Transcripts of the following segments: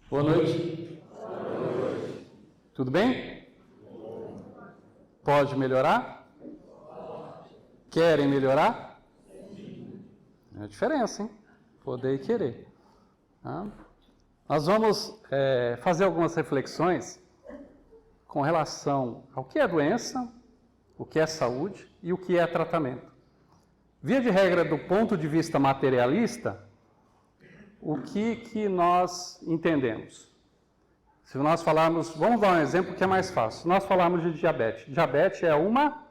Boa noite. Tudo bem? Pode melhorar? Querem melhorar? É a diferença, hein? Poder e querer. Tá? Nós vamos fazer algumas reflexões com relação ao que é doença, o que é saúde e o que é tratamento. Via de regra, do ponto de vista materialista, o que nós entendemos? Se nós falarmos, vamos dar um exemplo que é mais fácil. Se nós falarmos de diabetes. Diabetes é uma...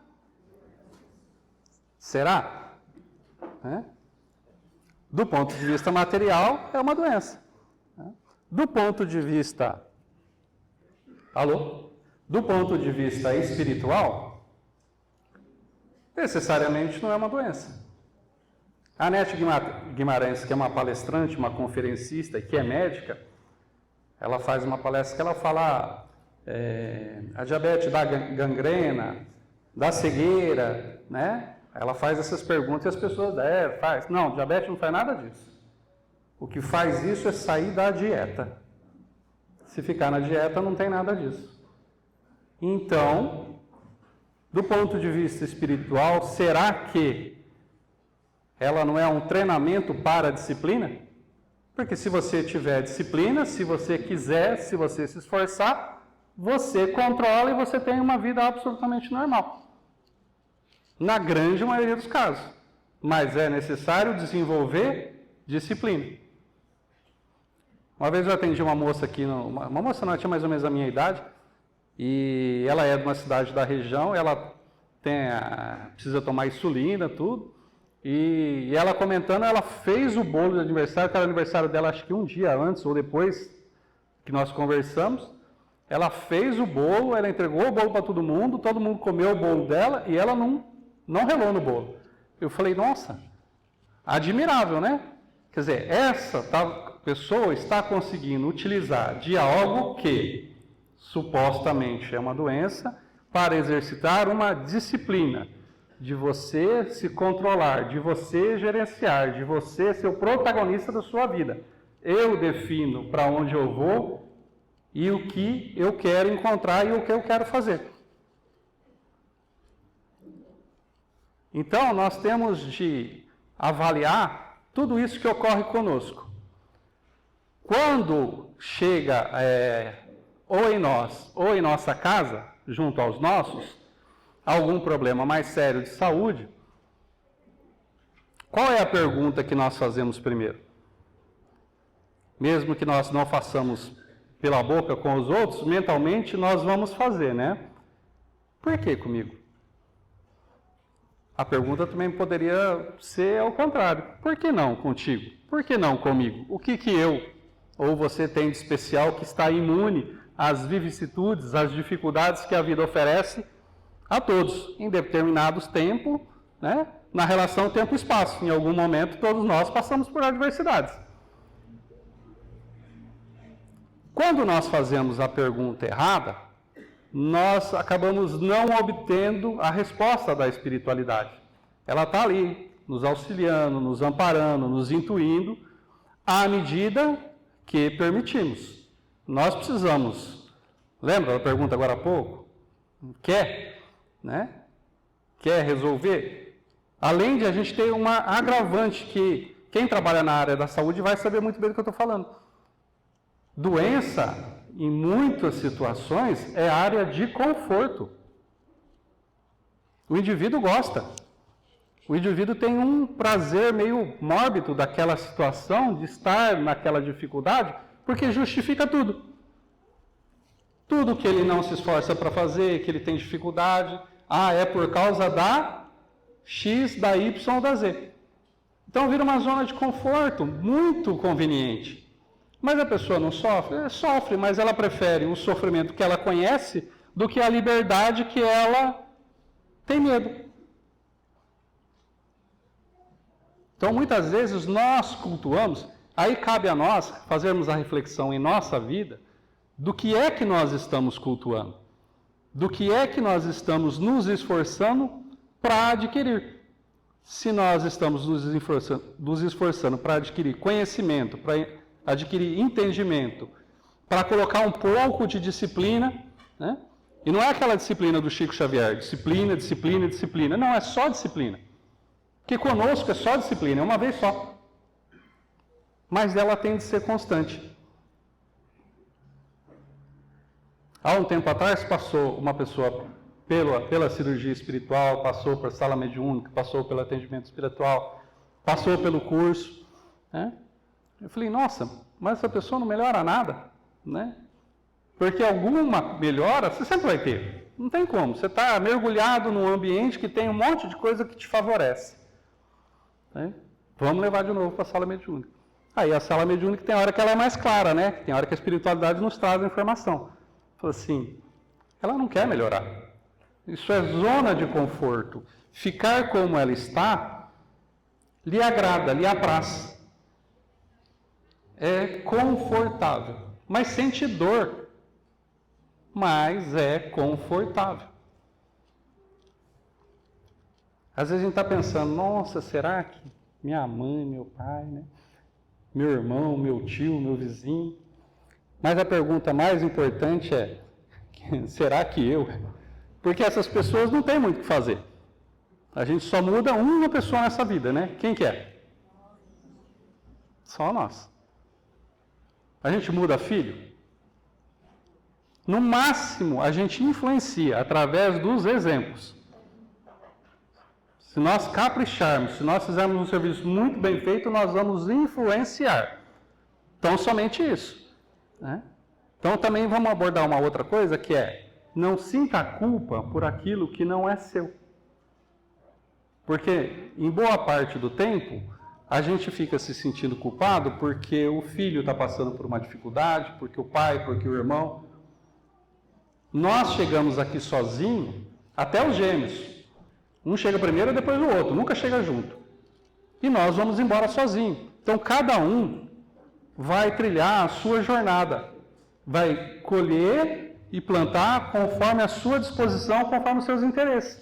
Será? Do ponto de vista material, é uma doença. Do ponto de vista... Alô? Do ponto de vista espiritual, necessariamente não é uma doença. A Anete Guimarães, que é uma palestrante, uma conferencista e que é médica, ela faz uma palestra que ela fala a diabetes dá gangrena, dá cegueira, né? Ela faz essas perguntas e as pessoas faz. Não, diabetes não faz nada disso. O que faz isso é sair da dieta. Se ficar na dieta, não tem nada disso. Então, do ponto de vista espiritual, será que ela não é um treinamento para a disciplina? Porque se você tiver disciplina, se você quiser, se você se esforçar, você controla e você tem uma vida absolutamente normal. Na grande maioria dos casos. Mas é necessário desenvolver disciplina. Uma vez eu atendi uma moça aqui, uma moça não, tinha mais ou menos a minha idade, e ela é de uma cidade da região, ela precisa tomar insulina, tudo. E ela comentando, ela fez o bolo de aniversário, que era o aniversário dela acho que um dia antes ou depois que nós conversamos. Ela fez o bolo, ela entregou o bolo para todo mundo comeu o bolo dela e ela não relou no bolo. Eu falei, nossa, admirável, né? Quer dizer, essa pessoa está conseguindo utilizar de algo que supostamente é uma doença para exercitar uma disciplina. De você se controlar, de você gerenciar, de você ser o protagonista da sua vida. Eu defino para onde eu vou e o que eu quero encontrar e o que eu quero fazer. Então, nós temos de avaliar tudo isso que ocorre conosco. Quando chega ou em nós ou em nossa casa, junto aos nossos, algum problema mais sério de saúde, qual é a pergunta que nós fazemos primeiro? Mesmo que nós não façamos pela boca com os outros, mentalmente nós vamos fazer, né? Por que comigo? A pergunta também poderia ser ao contrário. Por que não contigo? Por que não comigo? O que eu ou você tem de especial que está imune às vicissitudes, às dificuldades que a vida oferece a todos, em determinados tempos, né? Na relação tempo-espaço. Em algum momento, todos nós passamos por adversidades. Quando nós fazemos a pergunta errada, nós acabamos não obtendo a resposta da espiritualidade. Ela está ali, nos auxiliando, nos amparando, nos intuindo, à medida que permitimos. Nós precisamos, lembra da pergunta agora há pouco? Quer resolver? Além de a gente ter uma agravante que quem trabalha na área da saúde vai saber muito bem do que eu estou falando. Doença, em muitas situações, é área de conforto. O indivíduo gosta. O indivíduo tem um prazer meio mórbido daquela situação, de estar naquela dificuldade, porque justifica tudo. Tudo que ele não se esforça para fazer, que ele tem dificuldade, é por causa da X, da Y ou da Z. Então vira uma zona de conforto muito conveniente. Mas a pessoa não sofre? Sofre, mas ela prefere o sofrimento que ela conhece do que a liberdade que ela tem medo. Então muitas vezes nós cultuamos, aí cabe a nós fazermos a reflexão em nossa vida do que é que nós estamos cultuando, do que é que nós estamos nos esforçando para adquirir. Se nós estamos nos esforçando para adquirir conhecimento, para adquirir entendimento, para colocar um pouco de disciplina, né? E não é aquela disciplina do Chico Xavier, disciplina, disciplina, disciplina. Não, é só disciplina. Porque conosco é só disciplina, é uma vez só. Mas ela tem de ser constante. Há um tempo atrás passou uma pessoa pela cirurgia espiritual, passou por sala mediúnica, passou pelo atendimento espiritual, passou pelo curso, né? Eu falei, nossa, mas essa pessoa não melhora nada, né? Porque alguma melhora você sempre vai ter. Não tem como. Você está mergulhado num ambiente que tem um monte de coisa que te favorece, né? Vamos levar de novo para a sala mediúnica. Aí a sala mediúnica tem hora que ela é mais clara, né? Tem hora que a espiritualidade nos traz a informação. Falou assim, ela não quer melhorar. Isso é zona de conforto. Ficar como ela está lhe agrada, lhe apraz. É confortável. Mas sente dor. Mas é confortável. Às vezes a gente está pensando, nossa, será que minha mãe, meu pai, né? Meu irmão, meu tio, meu vizinho. Mas a pergunta mais importante é, será que eu? Porque essas pessoas não têm muito o que fazer. A gente só muda uma pessoa nessa vida, né? Quem que é? Só nós. A gente muda filho? No máximo, a gente influencia através dos exemplos. Se nós capricharmos, se nós fizermos um serviço muito bem feito, nós vamos influenciar. Então, somente isso, né? Então, também vamos abordar uma outra coisa, que é, não sinta culpa por aquilo que não é seu. Porque, em boa parte do tempo, a gente fica se sentindo culpado porque o filho está passando por uma dificuldade, porque o pai, porque o irmão. Nós chegamos aqui sozinhos, até os gêmeos. Um chega primeiro e depois o outro, nunca chega junto. E nós vamos embora sozinhos. Então, cada um vai trilhar a sua jornada. Vai colher e plantar conforme a sua disposição, conforme os seus interesses.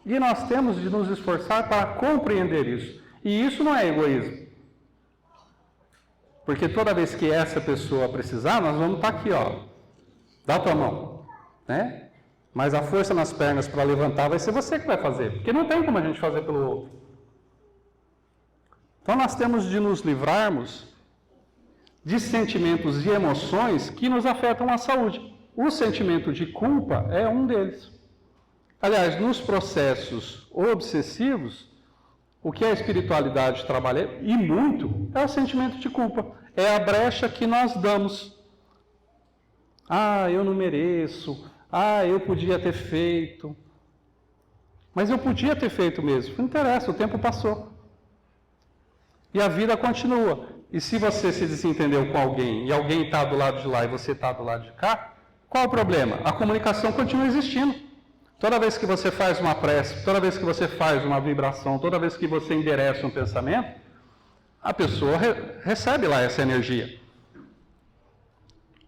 E nós temos de nos esforçar para compreender isso. E isso não é egoísmo. Porque toda vez que essa pessoa precisar, nós vamos estar aqui, ó. Dá a tua mão, né? Mas a força nas pernas para levantar vai ser você que vai fazer. Porque não tem como a gente fazer pelo outro. Então nós temos de nos livrarmos de sentimentos e emoções que nos afetam a saúde. O sentimento de culpa é um deles. Aliás, nos processos obsessivos, o que a espiritualidade trabalha, e muito, é o sentimento de culpa. É a brecha que nós damos. Ah, eu não mereço. Ah, eu podia ter feito. Mas eu podia ter feito mesmo. Não interessa, o tempo passou. E a vida continua. E se você se desentendeu com alguém, e alguém está do lado de lá e você está do lado de cá, qual o problema? A comunicação continua existindo. Toda vez que você faz uma prece, toda vez que você faz uma vibração, toda vez que você endereça um pensamento, a pessoa recebe lá essa energia.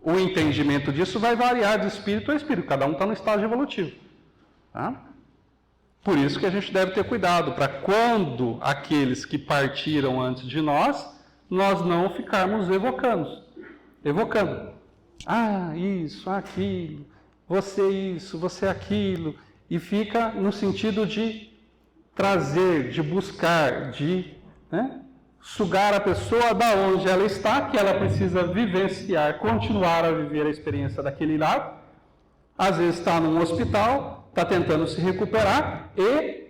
O entendimento disso vai variar de espírito a espírito, cada um está no estágio evolutivo. Tá? Por isso que a gente deve ter cuidado, para quando aqueles que partiram antes de nós não ficarmos evocando. Ah, isso, aquilo, você aquilo, e fica no sentido de trazer, de buscar, de sugar a pessoa da onde ela está, que ela precisa vivenciar, continuar a viver a experiência daquele lado. Às vezes está num hospital, está tentando se recuperar e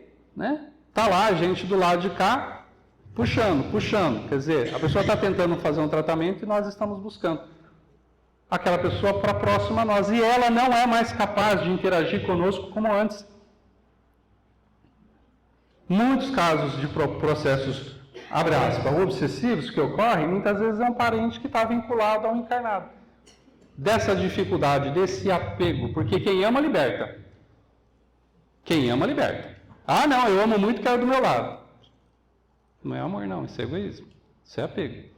está lá a gente do lado de cá puxando. Quer dizer, a pessoa está tentando fazer um tratamento e nós estamos buscando aquela pessoa para próxima a nós. E ela não é mais capaz de interagir conosco como antes. Muitos casos de processos, abre aspas, obsessivos que ocorrem, muitas vezes é um parente que está vinculado ao encarnado. Dessa dificuldade, desse apego, porque quem ama, liberta. Quem ama, liberta. Ah, não, eu amo muito, quero do meu lado. Não é amor, não, isso é egoísmo. Isso é apego.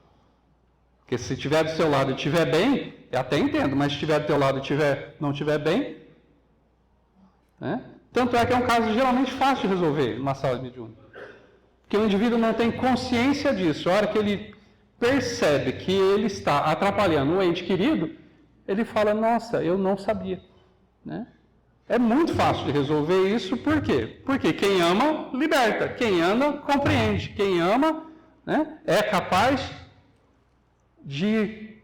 Porque se estiver do seu lado e estiver bem, eu até entendo, mas se estiver do teu lado e não estiver bem, tanto é que é um caso geralmente fácil de resolver numa sala mediúnica. Porque o indivíduo não tem consciência disso. A hora que ele percebe que ele está atrapalhando o ente querido, ele fala, nossa, eu não sabia. Né? É muito fácil de resolver isso, por quê? Porque quem ama, liberta. Quem ama, compreende. Quem ama, né, é capaz de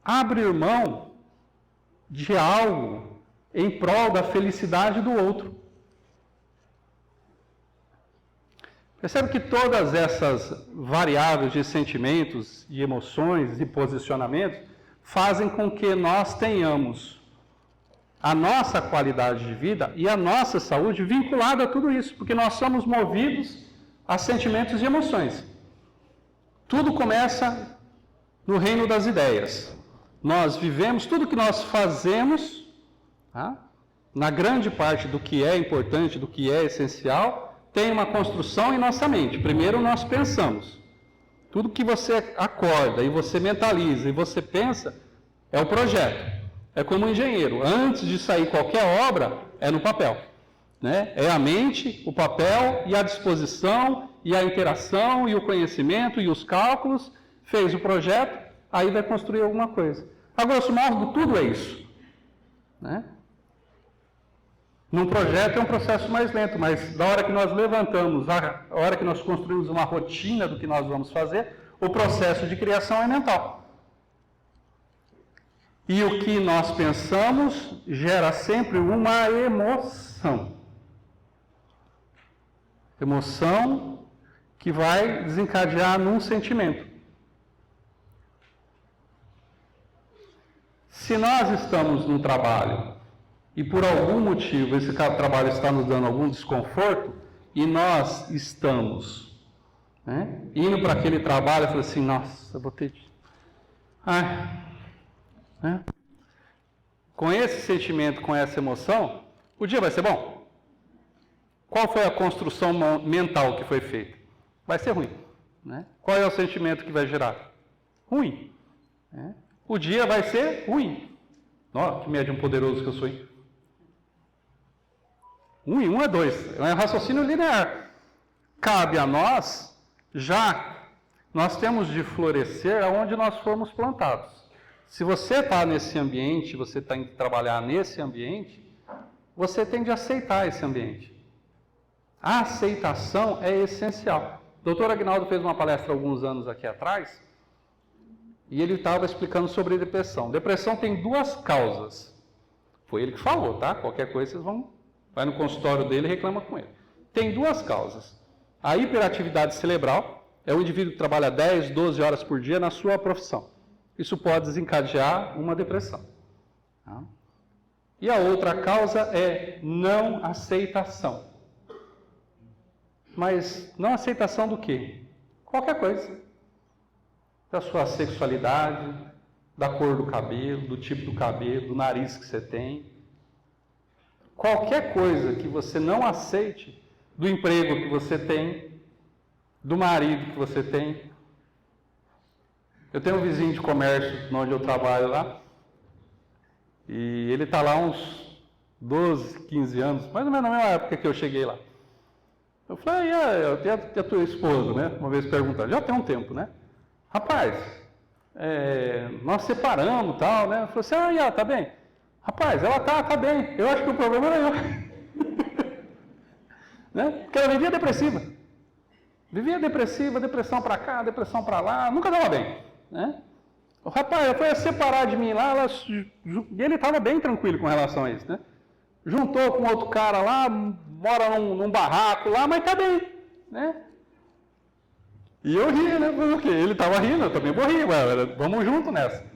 abrir mão de algo em prol da felicidade do outro. Percebe que todas essas variáveis de sentimentos, de emoções e posicionamentos fazem com que nós tenhamos a nossa qualidade de vida e a nossa saúde vinculada a tudo isso, porque nós somos movidos a sentimentos e emoções. Tudo começa no reino das ideias. Nós vivemos, tudo que nós fazemos, tá? Na grande parte do que é importante, do que é essencial, tem uma construção em nossa mente. Primeiro nós pensamos. Tudo que você acorda e você mentaliza e você pensa é o projeto. É como um engenheiro. Antes de sair qualquer obra, é no papel. Né? É a mente, o papel e a disposição e a interação e o conhecimento e os cálculos. Fez o projeto, aí vai construir alguma coisa. A grosso modo, tudo é isso. Né? Num projeto é um processo mais lento, mas da hora que nós levantamos, a hora que nós construímos uma rotina do que nós vamos fazer, o processo de criação é mental. E o que nós pensamos gera sempre uma emoção. Emoção que vai desencadear num sentimento. Se nós estamos num trabalho e por algum motivo esse trabalho está nos dando algum desconforto e nós estamos, né, indo para aquele trabalho e falando assim, nossa, eu vou ter de... né? Com esse sentimento, com essa emoção, o dia vai ser bom? Qual foi a construção mental que foi feita? Vai ser ruim. Né? Qual é o sentimento que vai gerar? Ruim. Né? O dia vai ser ruim. Nossa, que médium poderoso que eu sou, hein? 1 e 1 é 2. É um raciocínio linear. Cabe a nós, nós temos de florescer aonde nós formos plantados. Se você está nesse ambiente, você está indo trabalhar nesse ambiente, você tem de aceitar esse ambiente. A aceitação é essencial. O doutor Aguinaldo fez uma palestra alguns anos aqui atrás, e ele estava explicando sobre depressão. Depressão tem 2 causas. Foi ele que falou, tá? Qualquer coisa vocês vai no consultório dele e reclama com ele. Tem 2 causas. A hiperatividade cerebral é o indivíduo que trabalha 10, 12 horas por dia na sua profissão. Isso pode desencadear uma depressão. Tá? E a outra causa é não aceitação. Mas não aceitação do quê? Qualquer coisa. Da sua sexualidade, da cor do cabelo, do tipo do cabelo, do nariz que você tem. Qualquer coisa que você não aceite, do emprego que você tem, do marido que você tem. Eu tenho um vizinho de comércio, onde eu trabalho lá, e ele está lá uns 12, 15 anos, mais ou menos na mesma época que eu cheguei lá. Eu falei, e a tua esposa, né? Uma vez perguntando, já tem um tempo, né? Rapaz, nós separamos e tal, né? Eu falei assim, tá bem? Rapaz, ela tá bem, eu acho que o problema era eu. Né? Porque ela vivia depressiva. Vivia depressiva, depressão para cá, depressão para lá, nunca estava bem. Né? O rapaz, ela foi separar de mim lá, e ele estava bem tranquilo com relação a isso. Né? Juntou com outro cara lá, mora num barraco lá, mas está bem. Né? E eu ria, né? Porque ele estava rindo, eu também vou rir, vamos junto nessa.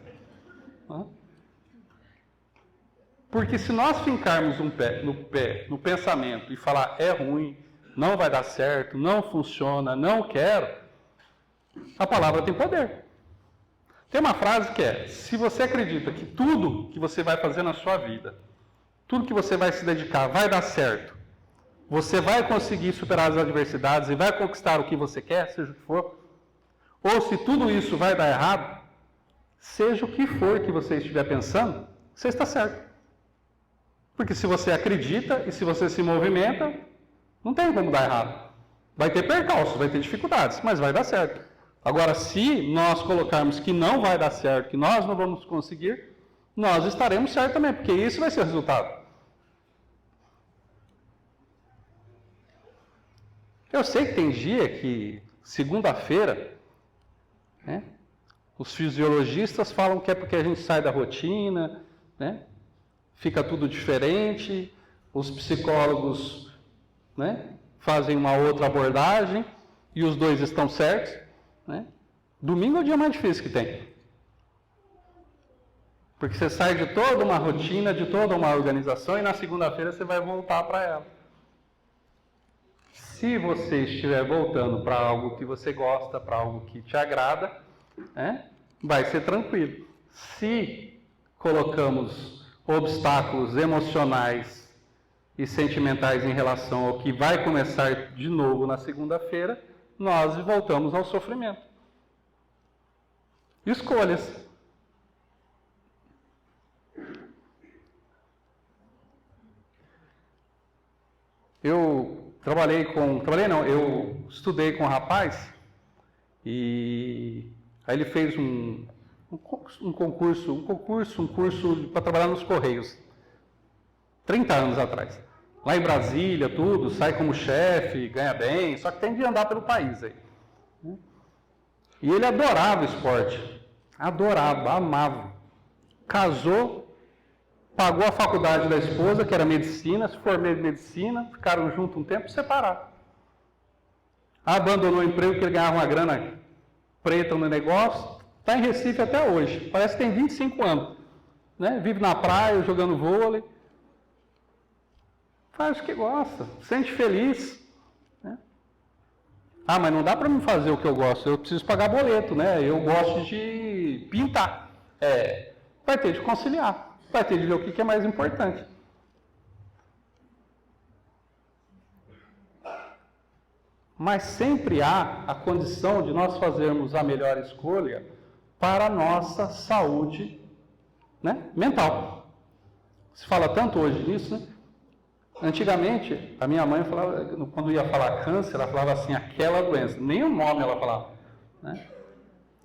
Porque se nós fincarmos no pensamento e falar é ruim, não vai dar certo, não funciona, não quero, a palavra tem poder. Tem uma frase que é, se você acredita que tudo que você vai fazer na sua vida, tudo que você vai se dedicar vai dar certo, você vai conseguir superar as adversidades e vai conquistar o que você quer, seja o que for, ou se tudo isso vai dar errado, seja o que for que você estiver pensando, você está certo. Porque se você acredita e se você se movimenta, não tem como dar errado. Vai ter percalços, vai ter dificuldades, mas vai dar certo. Agora, se nós colocarmos que não vai dar certo, que nós não vamos conseguir, nós estaremos certos também, porque isso vai ser o resultado. Eu sei que tem dia que, segunda-feira, né, os fisiologistas falam que é porque a gente sai da rotina, né, fica tudo diferente, os psicólogos, né, fazem uma outra abordagem e os dois estão certos. Né? Domingo é o dia mais difícil que tem. Porque você sai de toda uma rotina, de toda uma organização e na segunda-feira você vai voltar para ela. Se você estiver voltando para algo que você gosta, para algo que te agrada, né, vai ser tranquilo. Se colocamos obstáculos emocionais e sentimentais em relação ao que vai começar de novo na segunda-feira, nós voltamos ao sofrimento. Escolhas. Eu estudei com um rapaz e aí ele fez um curso para trabalhar nos Correios, 30 anos atrás. Lá em Brasília, tudo, sai como chefe, ganha bem, só que tem de andar pelo país aí. E ele adorava esporte, adorava, amava. Casou, pagou a faculdade da esposa, que era medicina, se formou em medicina, ficaram juntos um tempo, separaram. Abandonou o emprego porque ele ganhava uma grana preta no negócio, está em Recife até hoje, parece que tem 25 anos. Né? Vive na praia, jogando vôlei. Faz o que gosta, sente feliz. Né? Ah, mas não dá para mim fazer o que eu gosto, eu preciso pagar boleto, né? Eu gosto de pintar. Vai ter de conciliar, vai ter de ver o que é mais importante. Mas sempre há a condição de nós fazermos a melhor escolha para a nossa saúde, né, mental. Se fala tanto hoje nisso, né? Antigamente, a minha mãe falava, quando ia falar câncer, ela falava assim, aquela doença, nem o nome ela falava. Né?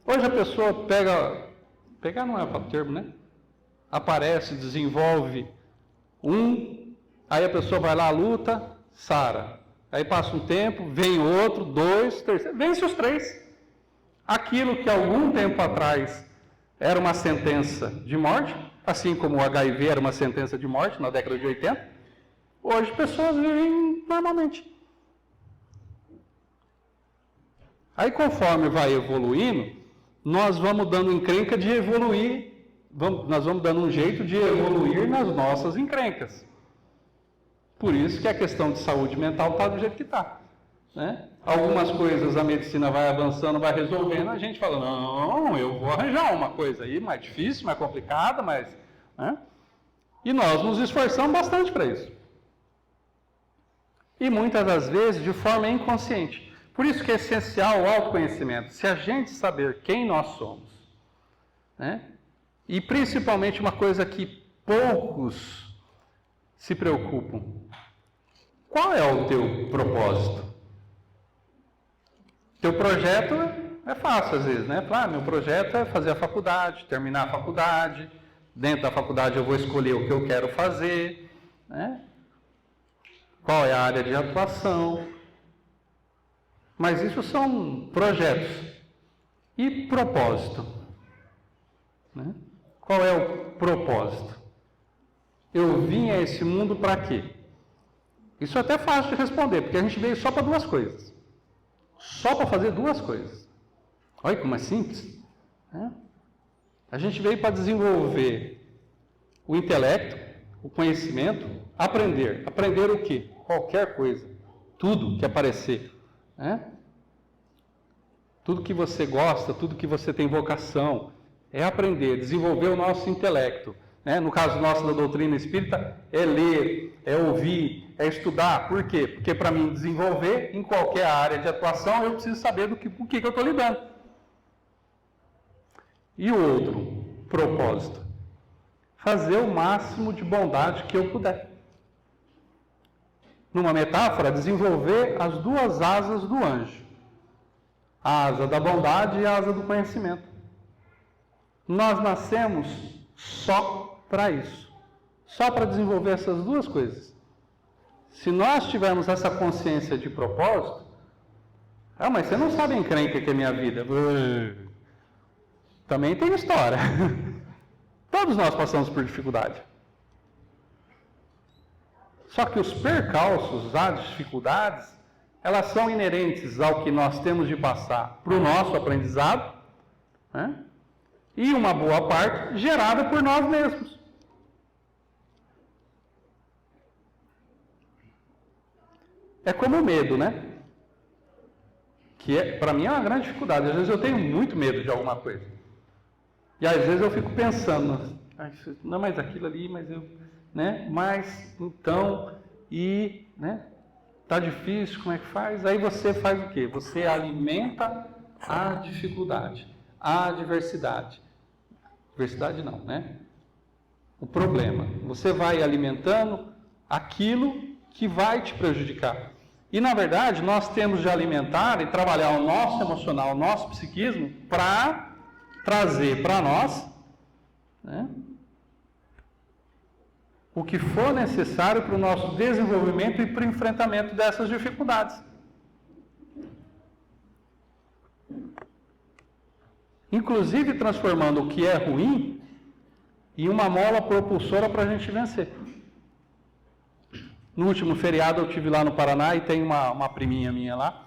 Hoje a pessoa pegar não é o termo, né? Aparece, desenvolve aí a pessoa vai lá, luta, sara. Aí passa um tempo, vem outro, 2, 3, vence os 3. Aquilo que algum tempo atrás era uma sentença de morte, assim como o HIV era uma sentença de morte na década de 80, hoje pessoas vivem normalmente. Aí conforme vai evoluindo, nós vamos dando encrenca de evoluir, nós vamos dando um jeito de evoluir nas nossas encrencas. Por isso que a questão de saúde mental está do jeito que está. Né? Algumas coisas a medicina vai avançando, vai resolvendo, a gente fala, não, eu vou arranjar uma coisa aí mais difícil, mais complicada, mas... Né? E nós nos esforçamos bastante para isso. E muitas das vezes de forma inconsciente. Por isso que é essencial o autoconhecimento. Se a gente saber quem nós somos, né? E principalmente uma coisa que poucos se preocupam. Qual é o teu propósito? Teu projeto é fácil às vezes, né? Falar, meu projeto é fazer a faculdade, terminar a faculdade. Dentro da faculdade eu vou escolher o que eu quero fazer, né? Qual é a área de atuação. Mas isso são projetos. E propósito? Né? Qual é o propósito? Eu vim a esse mundo para quê? Isso é até fácil de responder, porque a gente veio só para 2 coisas. Só para fazer 2 coisas. Olha como é simples. Né? A gente veio para desenvolver o intelecto, o conhecimento, aprender. Aprender o quê? Qualquer coisa. Tudo que aparecer. Né? Tudo que você gosta, tudo que você tem vocação, é aprender, desenvolver o nosso intelecto. Né? No caso nosso da doutrina espírita, é ler, é ouvir, é estudar. Por quê? Porque para mim desenvolver em qualquer área de atuação, eu preciso saber com o que eu estou lidando. E o outro propósito? Fazer o máximo de bondade que eu puder. Numa metáfora, desenvolver as 2 asas do anjo. A asa da bondade e a asa do conhecimento. Nós nascemos só para isso. Só para desenvolver essas duas coisas. Se nós tivermos essa consciência de propósito, mas você não sabe a encrenca que é minha vida. Também tem história. Todos nós passamos por dificuldade. Só que os percalços, as dificuldades, elas são inerentes ao que nós temos de passar para o nosso aprendizado, né? E uma boa parte gerada por nós mesmos. É como o medo, né? Que para mim é uma grande dificuldade. Às vezes eu tenho muito medo de alguma coisa. E às vezes eu fico pensando, não, mas aquilo ali, mas eu, né? Mas, então, né? Tá difícil, como é que faz? Aí você faz o quê? Você alimenta a dificuldade, a adversidade. Diversidade não, né? O problema. Você vai alimentando aquilo que vai te prejudicar. E, na verdade, nós temos de alimentar e trabalhar o nosso emocional, o nosso psiquismo, para trazer para nós, né, o que for necessário para o nosso desenvolvimento e para o enfrentamento dessas dificuldades. Inclusive transformando o que é ruim em uma mola propulsora para a gente vencer. No último feriado eu estive lá no Paraná e tem uma priminha minha lá.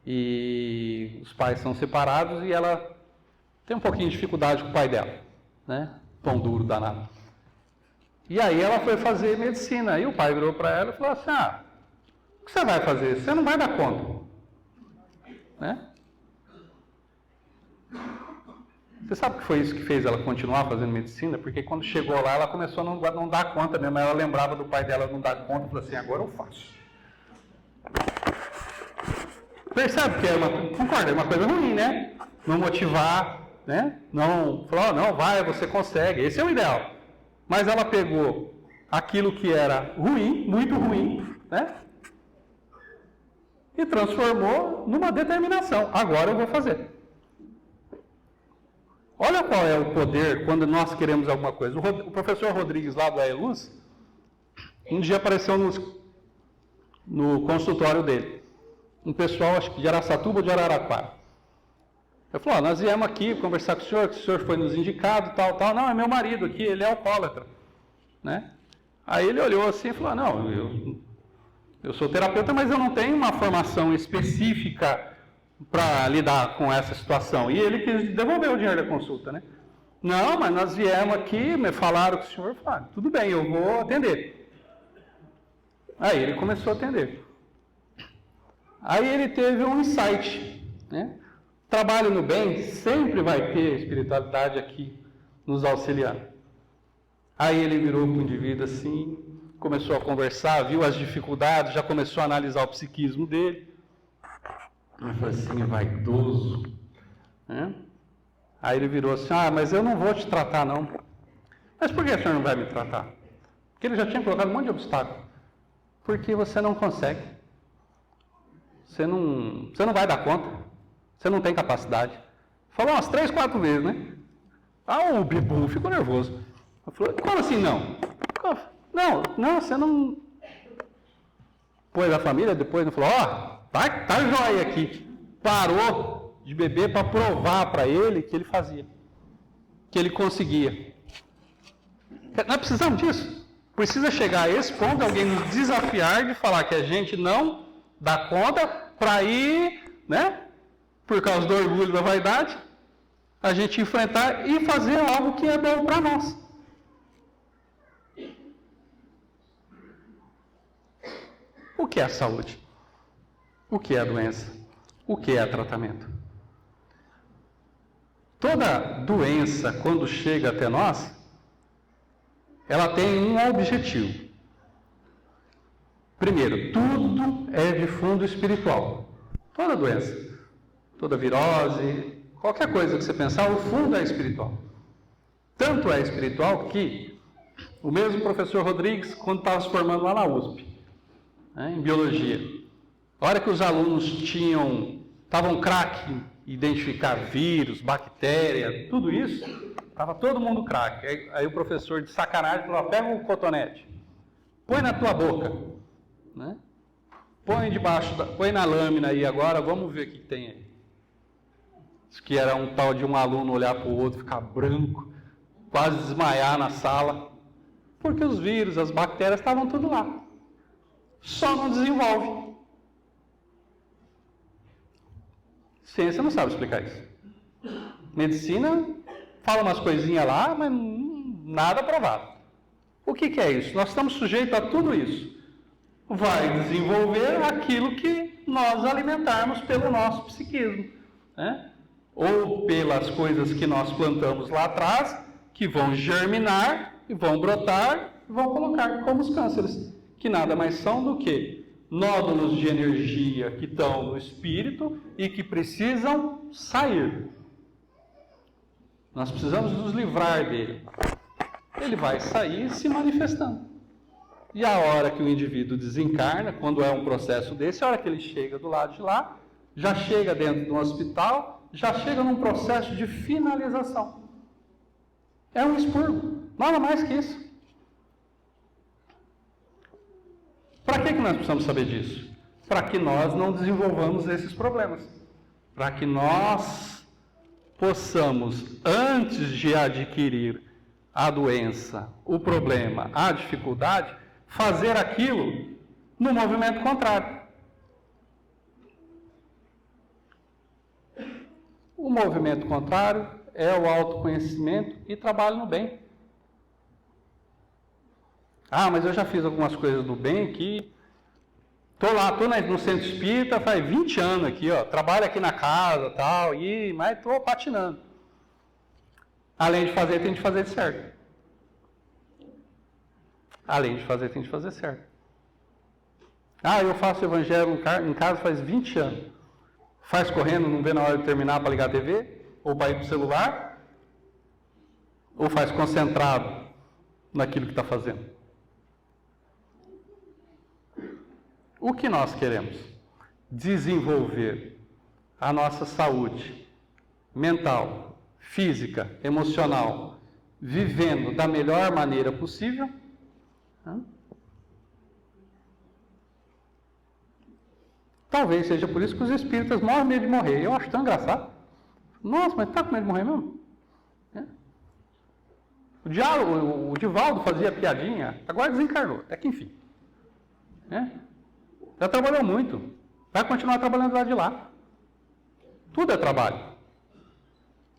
E os pais são separados e ela tem um pouquinho de dificuldade com o pai dela, né? Pão duro danado. E aí ela foi fazer medicina. E o pai virou para ela e falou assim, o que você vai fazer? Você não vai dar conta. Né? Você sabe que foi isso que fez ela continuar fazendo medicina? Porque quando chegou lá, ela começou a não dar conta mesmo. Ela lembrava do pai dela não dar conta e falou assim, agora eu faço. Percebe que concorda, é uma coisa ruim, né? Não motivar, né? Não falar, não, vai, você consegue. Esse é o ideal. Mas ela pegou aquilo que era ruim, muito ruim, né? E transformou numa determinação. Agora eu vou fazer. Olha qual é o poder quando nós queremos alguma coisa. O professor Rodrigues, lá do AELUS, um dia apareceu no consultório dele. Um pessoal, acho que de Araçatuba ou de Araraquara. Eu falei, nós viemos aqui conversar com o senhor, que o senhor foi nos indicado, tal. Não, é meu marido aqui, ele é alcoólatra. Né? Aí ele olhou assim e falou, não, eu sou terapeuta, mas eu não tenho uma formação específica para lidar com essa situação. E ele quis devolver o dinheiro da consulta, né? Não, mas nós viemos aqui, me falaram que o senhor falou, tudo bem, eu vou atender. Aí ele começou a atender. Aí ele teve um insight, né? Trabalho no bem sempre vai ter espiritualidade aqui nos auxiliando. Aí ele virou para o indivíduo assim, começou a conversar, viu as dificuldades, já começou a analisar o psiquismo dele. Ele falou assim, vaidoso. Né? Aí ele virou assim, mas eu não vou te tratar não. Mas por que o senhor não vai me tratar? Porque ele já tinha colocado um monte de obstáculo. Porque você não consegue. Você não vai dar conta. Você não tem capacidade. Falou umas 3, 4 vezes, né? O bibum ficou nervoso. Eu falei, como assim não? Não, você não... Pôs a família depois, não falou, tá jóia aqui. Parou de beber para provar para ele que ele fazia. Que ele conseguia. Nós precisamos disso. Precisa chegar a esse ponto, alguém nos desafiar de falar que a gente não dá conta para ir, né? Por causa do orgulho, da vaidade, a gente enfrentar e fazer algo que é bom para nós. O que é a saúde? O que é a doença? O que é tratamento? Toda doença, quando chega até nós, ela tem um objetivo. Primeiro, tudo é de fundo espiritual. Toda doença. Toda virose, qualquer coisa que você pensar, o fundo é espiritual. Tanto é espiritual que o mesmo professor Rodrigues, quando estava se formando lá na USP, né, em biologia, a hora que os alunos tinham Estava um craque identificar vírus, bactéria, tudo isso. Estava todo mundo craque. Aí o professor de sacanagem falou, pega o cotonete, põe na tua boca, né? Põe põe na lâmina aí agora, vamos ver o que tem aí. Isso que era um tal de um aluno olhar para o outro, ficar branco, quase desmaiar na sala, porque os vírus, as bactérias estavam tudo lá. Só não desenvolve. Ciência não sabe explicar isso. Medicina fala umas coisinhas lá, mas nada provado. O que é isso? Nós estamos sujeitos a tudo isso. Vai desenvolver aquilo que nós alimentarmos pelo nosso psiquismo, né? Ou pelas coisas que nós plantamos lá atrás, que vão germinar, e vão brotar, e vão colocar como os cânceres, que nada mais são do que nódulos de energia que estão no espírito e que precisam sair. Nós precisamos nos livrar dele. Ele vai sair se manifestando. E a hora que o indivíduo desencarna, quando é um processo desse, a hora que ele chega do lado de lá, já chega dentro de um hospital, já chega num processo de finalização. É um expurgo, nada mais que isso. Para que nós precisamos saber disso? Para que nós não desenvolvamos esses problemas. Para que nós possamos, antes de adquirir a doença, o problema, a dificuldade, fazer aquilo no movimento contrário. O movimento contrário é o autoconhecimento e trabalho no bem. Ah, mas eu já fiz algumas coisas do bem aqui. Estou no centro espírita faz 20 anos aqui, ó. Trabalho aqui na casa tal, mas estou patinando. Além de fazer, tem de fazer certo. Além de fazer, tem de fazer certo. Ah, eu faço evangelho em casa faz 20 anos. Faz correndo, não vê na hora de terminar para ligar a TV, ou para ir para o celular, ou faz concentrado naquilo que está fazendo. O que nós queremos? Desenvolver a nossa saúde mental, física, emocional, vivendo da melhor maneira possível. Talvez seja por isso que os espíritas morrem medo de morrer. Eu acho tão engraçado. Nossa, mas está com medo de morrer mesmo? O Divaldo fazia piadinha, agora desencarnou, até que enfim. Já trabalhou muito, vai continuar trabalhando lá de lá. Tudo é trabalho.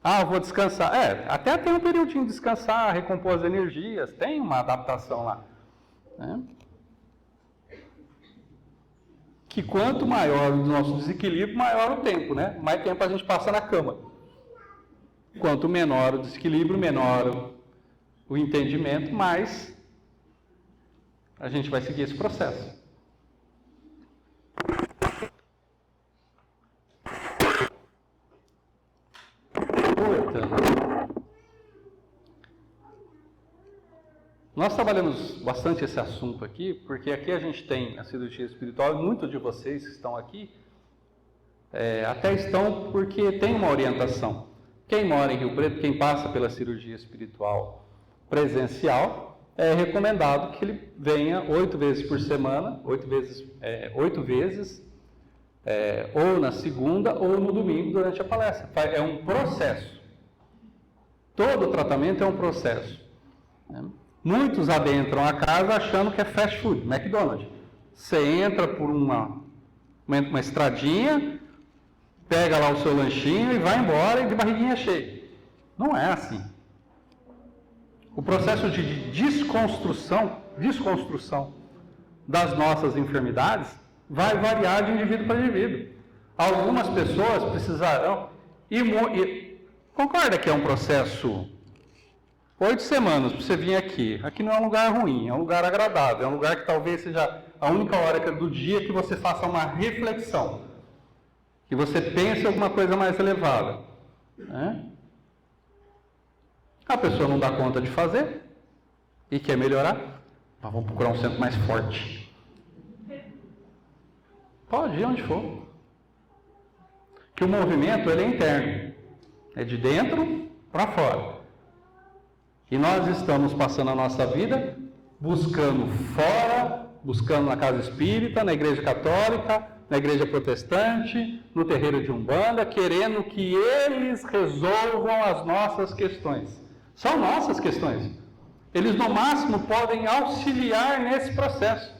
Ah, eu vou descansar. Até tem um período de descansar, recompor as energias, tem uma adaptação lá. Que quanto maior o nosso desequilíbrio, maior o tempo, né? Mais tempo a gente passa na cama. Quanto menor o desequilíbrio, menor o entendimento, mais a gente vai seguir esse processo. Nós trabalhamos bastante esse assunto aqui, porque aqui a gente tem a cirurgia espiritual e muitos de vocês que estão aqui até estão porque tem uma orientação. Quem mora em Rio Preto, quem passa pela cirurgia espiritual presencial, é recomendado que ele venha 8 vezes por semana, 8 vezes, ou na segunda ou no domingo durante a palestra. É um processo. Todo tratamento é um processo. Muitos adentram a casa achando que é fast food, McDonald's. Você entra por uma estradinha, pega lá o seu lanchinho e vai embora e de barriguinha cheia. Não é assim. O processo de desconstrução das nossas enfermidades vai variar de indivíduo para indivíduo. Algumas pessoas precisarão... Concorda que é um processo... 8 semanas para você vir aqui. Aqui não é um lugar ruim, é um lugar agradável. É um lugar que talvez seja a única hora do dia que você faça uma reflexão. Que você pense em alguma coisa mais elevada. A pessoa não dá conta de fazer e quer melhorar. Mas vamos procurar um centro mais forte. Pode ir onde for. que o movimento ele é interno, é de dentro para fora. E nós estamos passando a nossa vida buscando fora, buscando na casa espírita, na igreja católica, na igreja protestante, no terreiro de Umbanda, querendo que eles resolvam as nossas questões. São nossas questões. Eles, no máximo, podem auxiliar nesse processo.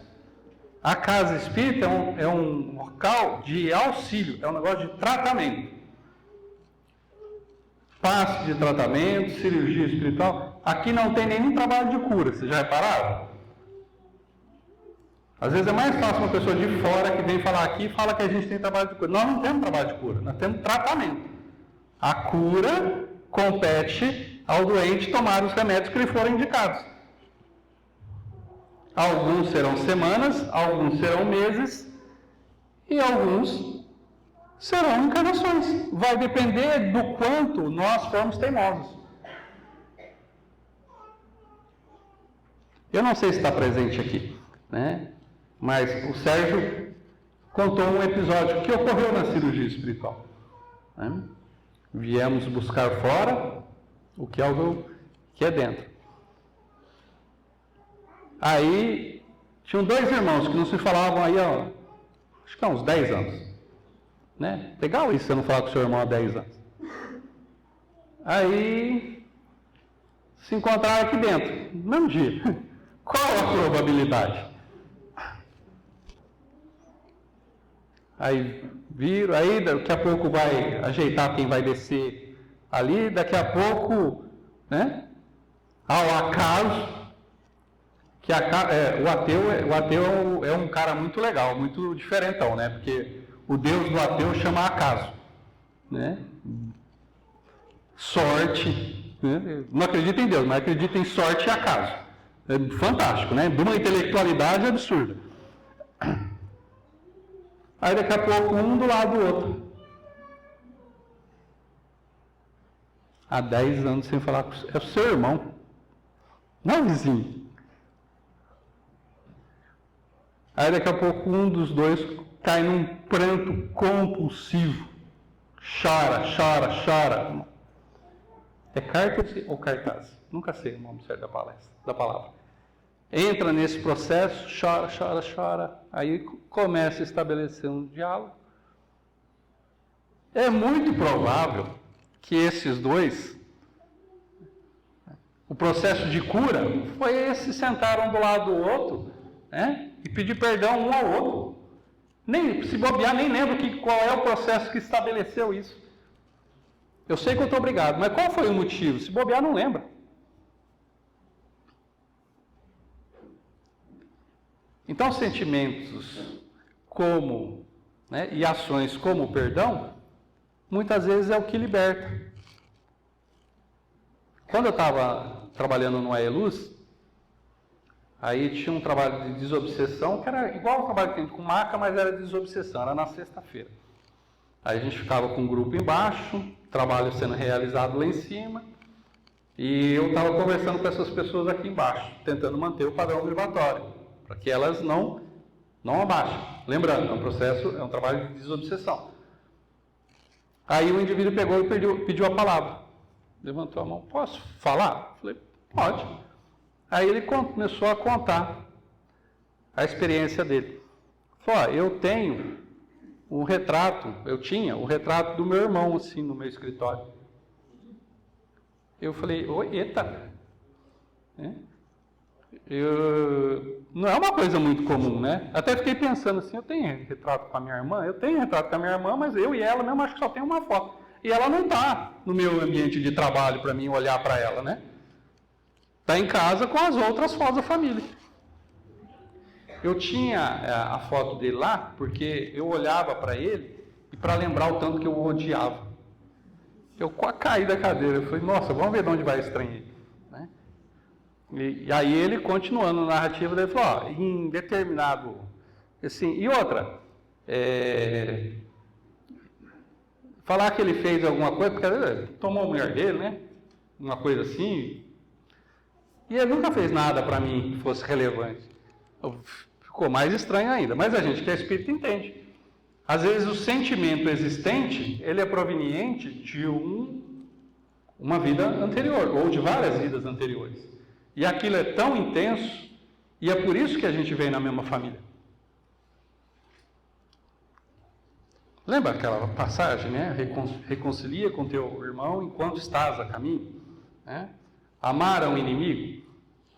A casa espírita é um local de auxílio, é um negócio de tratamento. Passe de tratamento, cirurgia espiritual. Aqui não tem nenhum trabalho de cura, vocês já repararam? Às vezes é mais fácil uma pessoa de fora que vem falar aqui e fala que a gente tem trabalho de cura. Nós não temos trabalho de cura, nós temos tratamento. A cura compete ao doente tomar os remédios que lhe forem indicados. Alguns serão semanas, alguns serão meses e alguns serão encarnações. Vai depender do quanto nós formos teimosos. Eu não sei se está presente aqui, né? Mas o Sérgio contou um episódio que ocorreu na cirurgia espiritual. Né? Viemos buscar fora o que é dentro. Aí, tinham 2 irmãos que não se falavam aí, ó, acho que há uns 10 anos. Né? Legal isso, você não falar com o seu irmão há 10 anos. Aí, se encontraram aqui dentro, no mesmo dia. Qual a probabilidade? Aí viram, aí daqui a pouco vai ajeitar quem vai descer ali, daqui a pouco, né? Ao acaso, que o ateu é um cara muito legal, muito diferentão, né? Porque o Deus do ateu chama acaso, né? Sorte, né? Não acredita em Deus, mas acredita em sorte e acaso. É fantástico, né? De uma intelectualidade absurda. Aí daqui a pouco um do lado do outro. Há 10 anos sem falar com é o seu irmão. Não, vizinho. Aí daqui a pouco um dos dois cai num pranto compulsivo. Chora, chora, chora. É carta ou cartaz? Nunca sei o nome certo da palavra. Entra nesse processo, chora, chora, chora. Aí começa a estabelecer um diálogo. É muito provável que esses dois, o processo de cura, foi esses sentaram do lado do outro, né, e pedir perdão um ao outro. Nem, se bobear, nem lembro qual é o processo que estabeleceu isso. Eu sei que eu estou obrigado, mas qual foi o motivo? Se bobear, não lembra. Então, sentimentos como, né, e ações como o perdão, muitas vezes é o que liberta. Quando eu estava trabalhando no AELUS, aí tinha um trabalho de desobsessão, que era igual ao trabalho que tem com maca, mas era desobsessão, era na sexta-feira. Aí a gente ficava com um grupo embaixo, trabalho sendo realizado lá em cima, e eu estava conversando com essas pessoas aqui embaixo, tentando manter o padrão vibratório, para que elas não abaixem. Lembrando, é um processo, é um trabalho de desobsessão. Aí o indivíduo pegou e pediu a palavra. Levantou a mão, posso falar? Falei, pode. Aí ele começou a contar a experiência dele. Falou, eu tenho um retrato, eu tinha o retrato do meu irmão, assim, no meu escritório. Eu falei, oi, eita. Não é uma coisa muito comum, né? Até fiquei pensando assim, eu tenho retrato com a minha irmã? Eu tenho retrato com a minha irmã, mas eu e ela mesmo acho que só tem uma foto. E ela não está no meu ambiente de trabalho para mim olhar para ela, né? Está em casa com as outras fotos da família. Eu tinha a foto dele lá, porque eu olhava para ele e para lembrar o tanto que eu o odiava. Eu caí da cadeira, eu falei, nossa, vamos ver de onde vai esse trem aí. Né? E aí ele, continuando a narrativa, ele falou, ó, em determinado... Assim, e outra, falar que ele fez alguma coisa, porque ele tomou a mulher dele, né? Uma coisa assim. E ele nunca fez nada para mim que fosse relevante. Ficou mais estranho ainda. Mas a gente que é espírita entende. Às vezes o sentimento existente, ele é proveniente de uma vida anterior, ou de várias vidas anteriores. E aquilo é tão intenso, e é por isso que a gente vem na mesma família. Lembra aquela passagem, né? Reconcilia com teu irmão enquanto estás a caminho. Né? Amar a um inimigo.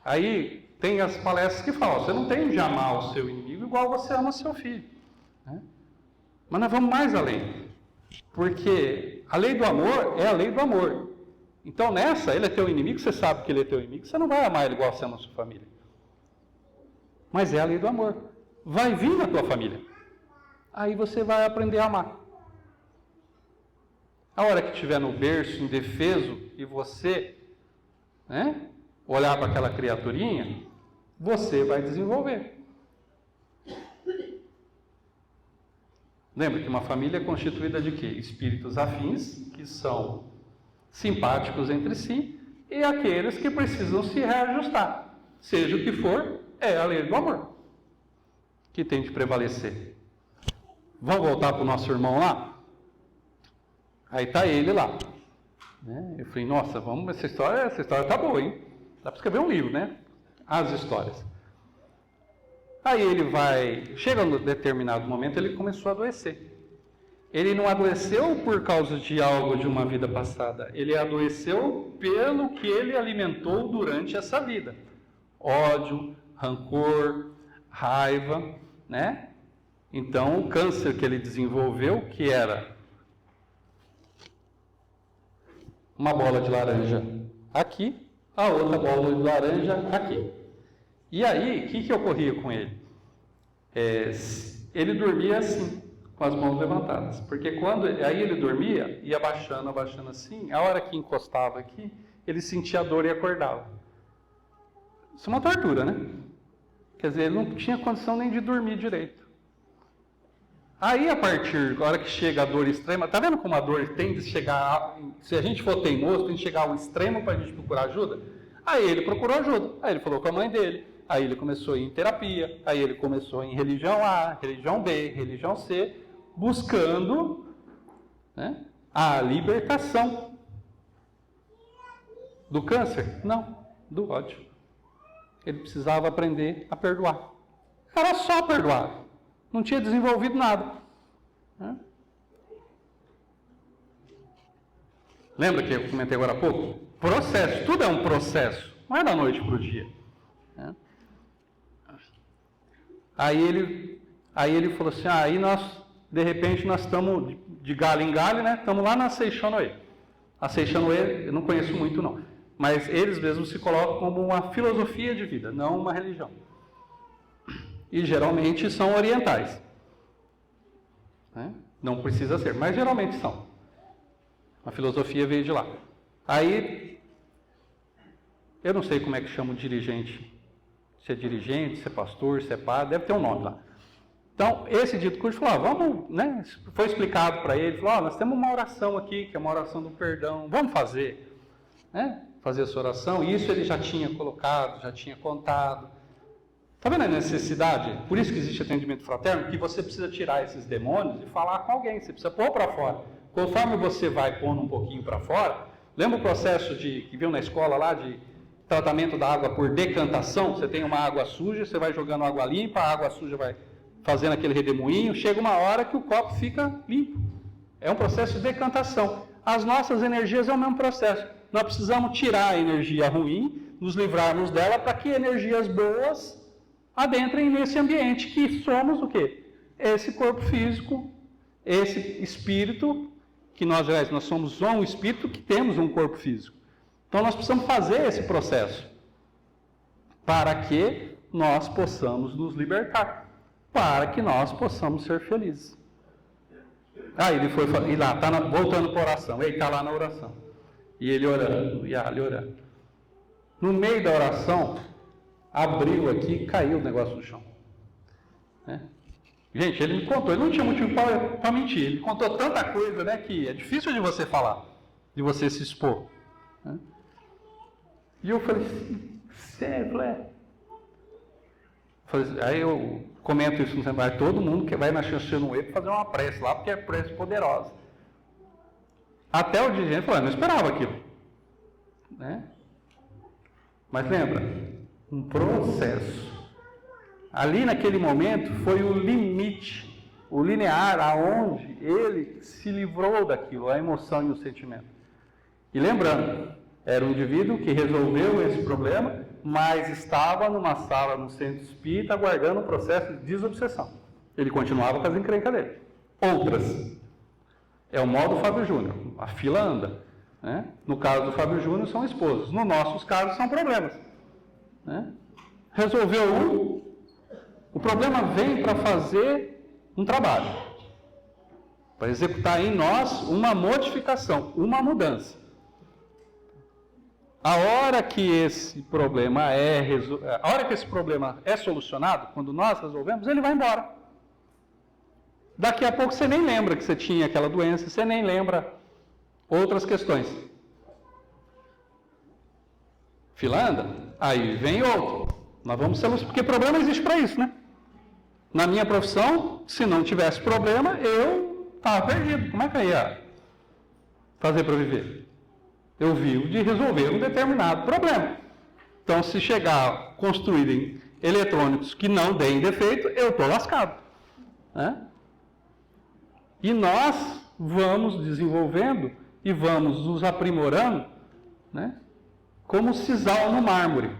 Aí tem as palestras que falam, você não tem de amar o seu inimigo igual você ama o seu filho. Né? Mas nós vamos mais além. Porque a lei do amor é a lei do amor. Então nessa, ele é teu inimigo, você sabe que ele é teu inimigo, você não vai amar ele igual você ama a sua família. Mas é a lei do amor. Vai vir na tua família. Aí você vai aprender a amar. A hora que estiver no berço, indefeso, e você, né, olhar para aquela criaturinha, você vai desenvolver. Lembra que uma família é constituída de quê? Espíritos afins, que são simpáticos entre si, e aqueles que precisam se reajustar. Seja o que for, é a lei do amor que tem de prevalecer. Vamos voltar para o nosso irmão lá? Aí está ele lá. Né? Eu falei, nossa, vamos, essa história está boa, hein? Dá para escrever um livro, né? As histórias. Aí ele vai, chega num determinado momento, ele começou a adoecer. Ele não adoeceu por causa de algo de uma vida passada. Ele adoeceu pelo que ele alimentou durante essa vida. Ódio, rancor, raiva, né? Então, o câncer que ele desenvolveu, que era uma bola de laranja aqui, a outra bola de laranja aqui. E aí, o que ocorria com ele? Ele dormia assim, com as mãos levantadas. Porque aí ele dormia, ia abaixando assim, a hora que encostava aqui, ele sentia a dor e acordava. Isso é uma tortura, né? Quer dizer, ele não tinha condição nem de dormir direito. Aí, da hora que chega a dor extrema, tá vendo como a dor tem de chegar, se a gente for teimoso, tem de chegar ao extremo para a gente procurar ajuda? Aí ele procurou ajuda, aí ele falou com a mãe dele, aí ele começou a ir em terapia, aí ele começou em religião A, religião B, religião C, buscando, né, a libertação do câncer? Não, do ódio. Ele precisava aprender a perdoar. Era só perdoar. Não tinha desenvolvido nada. Né? Lembra que eu comentei agora há pouco? Processo, tudo é um processo. Não é da noite para o dia. Né? Aí ele falou assim, aí de repente nós estamos de galho em galho, né? Estamos lá na Seixonoe. A Seixonoe eu não conheço muito não. Mas eles mesmos se colocam como uma filosofia de vida, não uma religião. E geralmente são orientais. Né? Não precisa ser, mas geralmente são. A filosofia veio de lá. Aí, eu não sei como é que chama o dirigente. Se é dirigente, se é pastor, se é padre, deve ter um nome lá. Então, esse dito curso falou, vamos, né? Foi explicado para ele, falou, nós temos uma oração aqui, que é uma oração do perdão, vamos fazer. Né? Fazer essa oração, e isso ele já tinha colocado, já tinha contado. Está vendo a necessidade? Por isso que existe atendimento fraterno, que você precisa tirar esses demônios e falar com alguém, você precisa pôr para fora. Conforme você vai pondo um pouquinho para fora, lembra o processo que viu na escola lá de tratamento da água por decantação? Você tem uma água suja, você vai jogando água limpa, a água suja vai fazendo aquele redemoinho, chega uma hora que o copo fica limpo. É um processo de decantação. As nossas energias é o mesmo processo. Nós precisamos tirar a energia ruim, nos livrarmos dela para que energias boas adentrem nesse ambiente que somos o quê? Esse corpo físico, esse espírito, que nós somos um espírito que temos um corpo físico. Então nós precisamos fazer esse processo para que nós possamos nos libertar, para que nós possamos ser felizes. Aí ele foi, e lá, voltando para a oração, ele está lá na oração. E ele orando, e ali orando. No meio da oração, abriu aqui e caiu o negócio no chão. Né? Gente, ele me contou, ele não tinha motivo para mentir, ele contou tanta coisa, né, que é difícil de você falar, de você se expor. Né? E eu falei, sério, Aí eu comento isso no seminário, todo mundo que vai na Xanxanuê para fazer uma prece lá, porque é prece poderosa. Até o dirigente falou, eu não esperava aquilo. Né? Mas lembra, um processo. Ali naquele momento foi o limite, o linear, aonde ele se livrou daquilo, a emoção e o sentimento. E lembrando, era um indivíduo que resolveu esse problema, mas estava numa sala no centro espírita aguardando o processo de desobsessão. Ele continuava com as encrencas dele. Outras. É o modo Fábio Júnior. A fila anda. Né? No caso do Fábio Júnior são esposos. Nos nossos casos são problemas. Né? Resolveu um, o problema vem para fazer um trabalho. Para executar em nós uma modificação, uma mudança. A hora que esse problema é solucionado, quando nós resolvemos, ele vai embora. Daqui a pouco você nem lembra que você tinha aquela doença, você nem lembra outras questões. Fila anda, aí vem outro. Nós vamos solucionar, porque problema existe para isso, né? Na minha profissão, se não tivesse problema, eu estava perdido. Como é que eu ia fazer para viver? Eu vivo de resolver um determinado problema. Então, se chegar construírem eletrônicos que não deem defeito, eu estou lascado. Né? E nós vamos desenvolvendo e vamos nos aprimorando, né? Como sisal no mármore.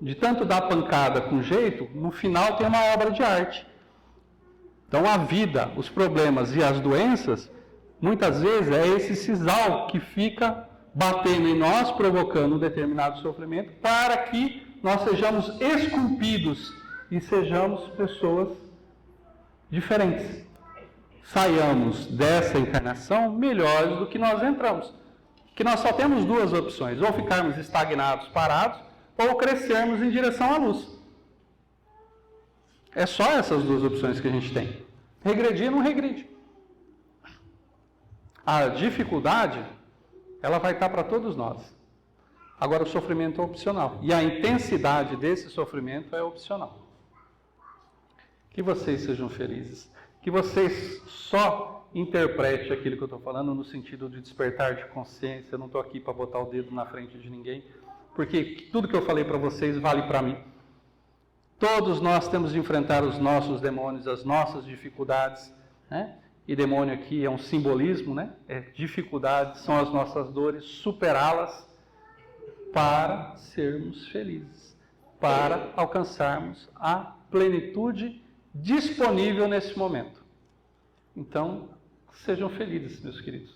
De tanto dar pancada com jeito, no final tem uma obra de arte. Então, a vida, os problemas e as doenças, muitas vezes é esse sisal que fica batendo em nós, provocando um determinado sofrimento, para que nós sejamos esculpidos e sejamos pessoas diferentes. Saiamos dessa encarnação melhores do que nós entramos. Que nós só temos duas opções, ou ficarmos estagnados, parados, ou crescermos em direção à luz. É só essas duas opções que a gente tem. Regredir não regride. A dificuldade, ela vai estar para todos nós. Agora, o sofrimento é opcional. E a intensidade desse sofrimento é opcional. Que vocês sejam felizes. Que vocês só interpretem aquilo que eu estou falando no sentido de despertar de consciência. Eu não estou aqui para botar o dedo na frente de ninguém. Porque tudo que eu falei para vocês vale para mim. Todos nós temos de enfrentar os nossos demônios, as nossas dificuldades, né? E demônio aqui é um simbolismo, né? Dificuldades são as nossas dores, superá-las para sermos felizes, para alcançarmos a plenitude disponível nesse momento. Então, sejam felizes, meus queridos.